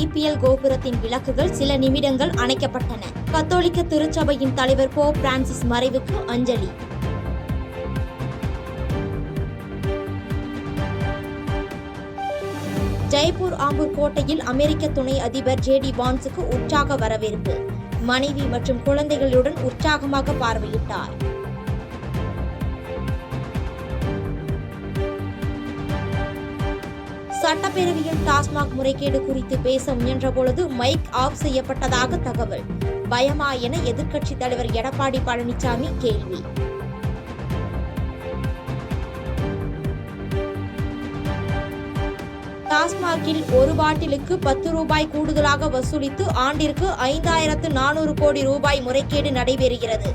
EPL கோபுரத்தின் விளக்குகள் சில நிமிடங்கள் அணைக்கப்பட்டன. கத்தோலிக்க திருச்சபையின் தலைவர் போப் பிரான்சிஸ் மறைவுக்கு அஞ்சலி. ஜெய்ப்பூர் ஆம்பூர் கோட்டையில் அமெரிக்க துணை அதிபர் JD வான்ஸுக்கு உற்சாக வரவேற்பு. மனைவி மற்றும் குழந்தைகளுடன் உற்சாகமாக பார்வையிட்டார். சட்டப்பேரவையில் டாஸ்மாக் முறைகேடு குறித்து பேச முயன்றபொழுது மைக் ஆஃப் செய்யப்பட்டதாக தகவல். பயமா என எதிர்க்கட்சித் தலைவர் எடப்பாடி பழனிசாமி கேள்வி. டாஸ்மாகில் ஒரு பாட்டிலுக்கு 10 ரூபாய் கூடுதலாக வசூலித்து ஆண்டிற்கு 5400 கோடி ரூபாய் முறைகேடு நடைபெறுகிறது.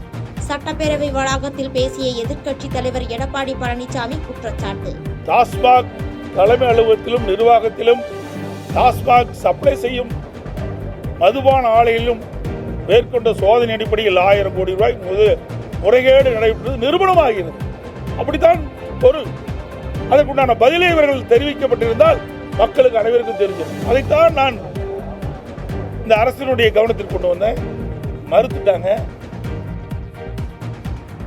சட்டப்பேரவை வளாகத்தில் பேசிய எதிர்க்கட்சித் தலைவர் எடப்பாடி பழனிசாமி குற்றச்சாட்டு. டாஸ்மாக் தலைமை அலுவலகத்திலும் நிர்வாகத்திலும் டாஸ்மாக் சப்ளை செய்யும் மதுபான ஆலையிலும் மேற்கொண்ட சோதனை அடிப்படையில் 1000 கோடி ரூபாய் முறைகேடு நடைபெற்றது நிரூபணமாகிறது. அப்படித்தான் பொருள். அதற்குண்டான பதிலை இவர்கள் தெரிவிக்கப்பட்டிருந்தால் மக்களுக்கு அனைவருக்கும் தெரிஞ்சது. அதைத்தான் நான் இந்த அரசினுடைய கவனத்திற்கு கொண்டு வந்தேன். மறுத்துட்டாங்க.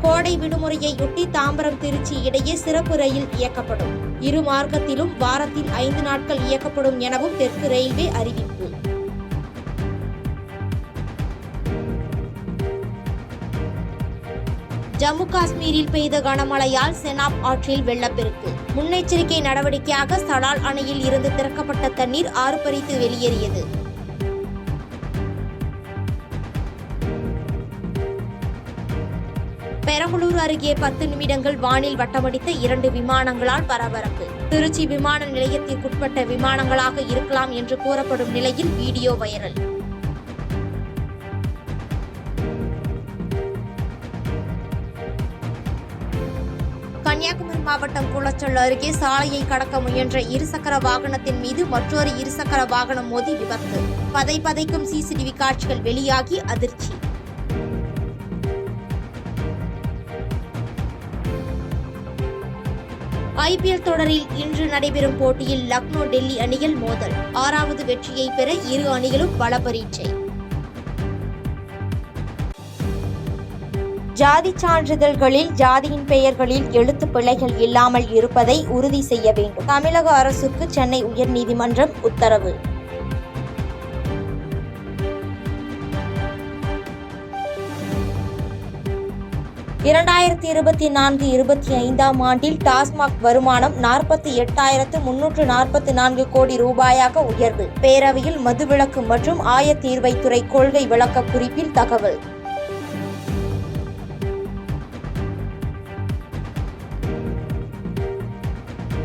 கோடை விடுமுறையொட்டி தாம்பரம் திருச்சி இடையே சிறப்பு ரயில் இயக்கப்படும். இரு மார்க்கத்திலும் வாரத்தில் 5 நாட்கள் இயக்கப்படும் எனவும் தெற்கு ரயில்வே அறிவிப்பு. ஜம்மு காஷ்மீரில் பெய்த கனமழையால் செனாப் ஆற்றில் வெள்ளப்பெருக்கு. முன்னெச்சரிக்கை நடவடிக்கையாக சடால் அணையில் இருந்து திறக்கப்பட்ட தண்ணீர் ஆர்ப்பரித்து வெளியேறியது. பெரம்பலூர் அருகே 10 நிமிடங்கள் வானில் வட்டமடித்த 2 விமானங்களால் பரபரப்பு. திருச்சி விமான நிலையத்திற்குட்பட்ட விமானங்களாக இருக்கலாம் என்று கூறப்படும் நிலையில் வீடியோ வைரல். கன்னியாகுமரி மாவட்டம் குளச்சல் அருகே சாலையை கடக்க முயன்ற இருசக்கர வாகனத்தின் மீது மற்றொரு இருசக்கர வாகனம் மோதி விபத்து. பதைக்கும் CCTV காட்சிகள் வெளியாகி அதிர்ச்சி. IPL தொடரில் இன்று நடைபெறும் போட்டியில் லக்னோ டெல்லி அணிகள் மோதல். 6வது வெற்றியை பெற இரு அணிகளும் பல பரீட்சை. ஜாதி சான்றிதழ்களில் ஜாதியின் பெயர்களில் எழுத்து பிழைகள் இல்லாமல் இருப்பதை உறுதி செய்ய வேண்டும். தமிழக அரசுக்கு சென்னை உயர்நீதிமன்றம் உத்தரவு. இரண்டாயிரத்தி 24-25 ஆண்டில் டாஸ்மாக் வருமானம் 48,344 கோடி ரூபாயாக உயர்வு. பேரவையில் மதுவிலக்கு மற்றும் ஆயத்தீர்வைத்துறை கொள்கை விளக்க குறிப்பில் தகவல்.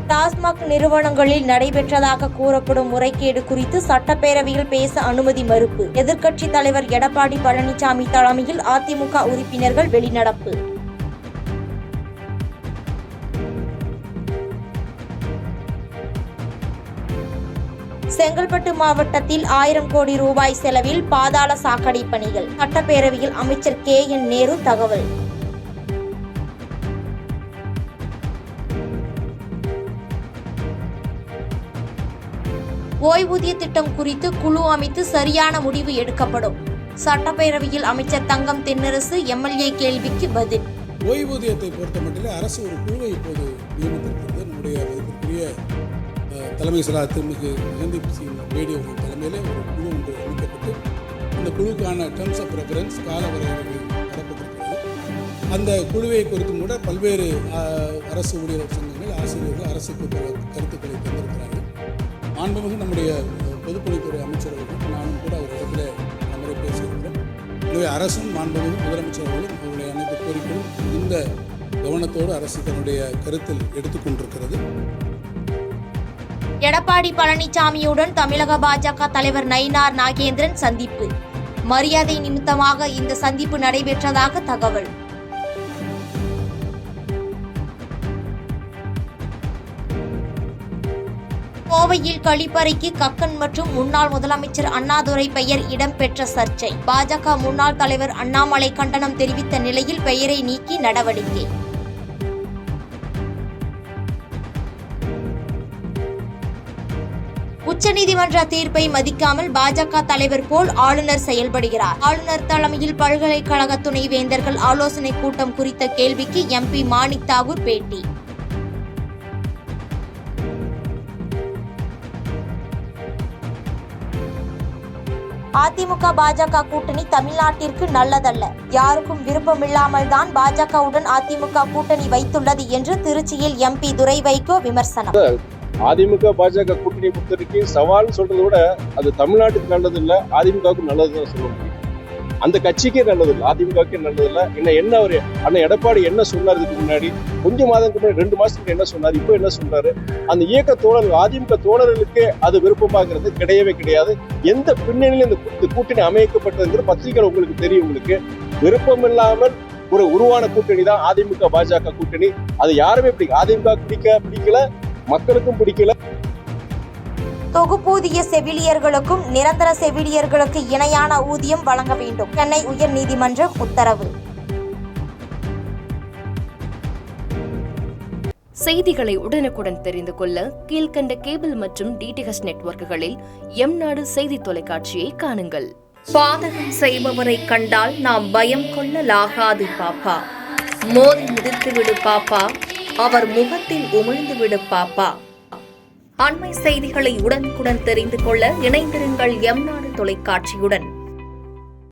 டாஸ்மாக் நிறுவனங்களில் நடைபெற்றதாக கூறப்படும் முறைகேடு குறித்து சட்டப்பேரவையில் பேச அனுமதி மறுப்பு. எதிர்க்கட்சித் தலைவர் எடப்பாடி பழனிசாமி தலைமையில் அதிமுக உறுப்பினர்கள் வெளிநடப்பு. செங்கல்பட்டு மாவட்டத்தில் 1000 கோடி ரூபாய் செலவில் பாதாள சாக்கடை பணிகள். சட்டப்பேரவையில் அமைச்சர் KN நேரு தகவல். ஓய்வூதிய திட்டம் குறித்து குழு அமைத்து சரியான முடிவு எடுக்கப்படும். சட்டப்பேரவையில் அமைச்சர் தங்கம் தென்னரசு MLA கேள்விக்கு பதில். ஓய்வூதியத்தை பொறுத்தமட்டில் அரசு ஒரு குழுவை இப்போது நியமித்திருக்கிறது. நம்முடைய மதிப்பிற்குரிய தலைமை செயலாளர் திருமிகு மகேந்திர சிங் பேடி அவர்கள் தலைமையில் ஒரு குழு ஒன்று அமைக்கப்பட்டு அந்த குழுக்கான டர்ம்ஸ் ஆஃப் ரெஃபரன்ஸ் கால வரையறைகள் தரப்பட்டிருக்கிறது. அந்த குழுவை குறித்து கூட பல்வேறு அரசு ஊழியர் சங்கங்கள், ஆசிரியர்கள் அரசுக்கு பல கருத்துக்களை தந்திருக்கிறார்கள். மாண்புமிகு நம்முடைய பொதுப்பணித்துறை அமைச்சர் அவர்கள் நானும் கூட ஒரு இடத்துல அமரை பேசியிருக்கிறோம். எனவே அரசும் மாண்புமிகு முதலமைச்சர் அவர்களும் அவருடைய அனைத்து கோரிக்கைகளும் இந்த கவனத்தோடு அரசு தன்னுடைய கருத்தில் எடுத்துக்கொண்டிருக்கிறது. எடப்பாடி பழனிசாமியுடன் தமிழக பாஜக தலைவர் நயினார் நாகேந்திரன் சந்திப்பு. மரியாதை நிமித்தமாக இந்த சந்திப்பு நடைபெற்றதாக தகவல். கோவையில் கழிப்பறைக்கு கக்கன் மற்றும் முன்னாள் முதலமைச்சர் அண்ணாதுரை பெயர் இடம்பெற்ற சர்ச்சை. பாஜக முன்னாள் தலைவர் அண்ணாமலை கண்டனம் தெரிவித்த நிலையில் பெயரை நீக்கி நடவடிக்கை. உச்சநீதிமன்ற தீர்ப்பை மதிக்காமல் பாஜக தலைவர் போல் ஆளுநர் செயல்படுகிறார். ஆளுநர் தலைமையில் பல்கலைக்கழக துணைவேந்தர்கள் ஆலோசனை கூட்டம் குறித்த கேள்விக்கு MP மாணிக் தாகூர் பேட்டி. அதிமுக பாஜக கூட்டணி தமிழ்நாட்டிற்கு நல்லதல்ல. யாருக்கும் விருப்பமில்லாமல் தான் பாஜகவுடன் அதிமுக கூட்டணி வைத்துள்ளது என்று திருச்சியில் MP துரை வைகோ விமர்சனம். அதிமுக பாஜக கூட்டணி பொறுத்தவரைக்கும் சவால்னு சொல்றதை விட அது தமிழ்நாட்டுக்கு நல்லது இல்ல, அதிமுகவுக்கு நல்லதுதான் சொல்ல முடியும். அந்த கட்சிக்கே நல்லது இல்லை, அதிமுகவுக்கே நல்லது இல்லை. என்ன ஒரு அண்ணன் எடப்பாடி என்ன சொன்னார் இதுக்கு முன்னாடி, கொஞ்சம் மாதத்துக்கு முன்னாடி 2 மாசத்துக்கு என்ன சொன்னார், இப்போ என்ன சொல்றாரு? அந்த இயக்க தோழர்கள் அதிமுக தோழர்களுக்கு அது விருப்பமாகிறது கிடையவே கிடையாது. எந்த பின்னணியில இந்த கூட்டணி அமைக்கப்பட்டதுங்கிற பத்திரிகைகள் உங்களுக்கு தெரியும். உங்களுக்கு விருப்பம் இல்லாமல் ஒரு உருவான கூட்டணி தான் அதிமுக பாஜக கூட்டணி. அது யாருமே அதிமுக பிடிக்கல, மக்களுக்கும் பிடிக்கல. தொகுப்பூதிய செவிலியர்களுக்கும் நிரந்தர செவிலியர்களுக்கு இணையான ஊதியம் வழங்க வேண்டும். சென்னை உயர்நீதிமன்றம் உத்தரவு. செய்திகளை உடனுக்குடன் தெரிந்து கொள்ள கீழ்க்கண்ட கேபிள் மற்றும் DTH நெட்வொர்க்குகளில் எம்நாடு செய்தி தொலைக்காட்சியை காணுங்கள். பாதகம் செய்பவரை கண்டால் நாம் பயம் கொள்ளலாகாது பாப்பா. மோதி மிதித்து விடு பாப்பா, அவர் முகத்தில் உமிழ்ந்து விடு பாப்பா. அண்மை செய்திகளை உடனுக்குடன் தெரிந்து கொள்ள இணைந்திருங்கள் எம்நாடு தொலைக்காட்சியுடன்.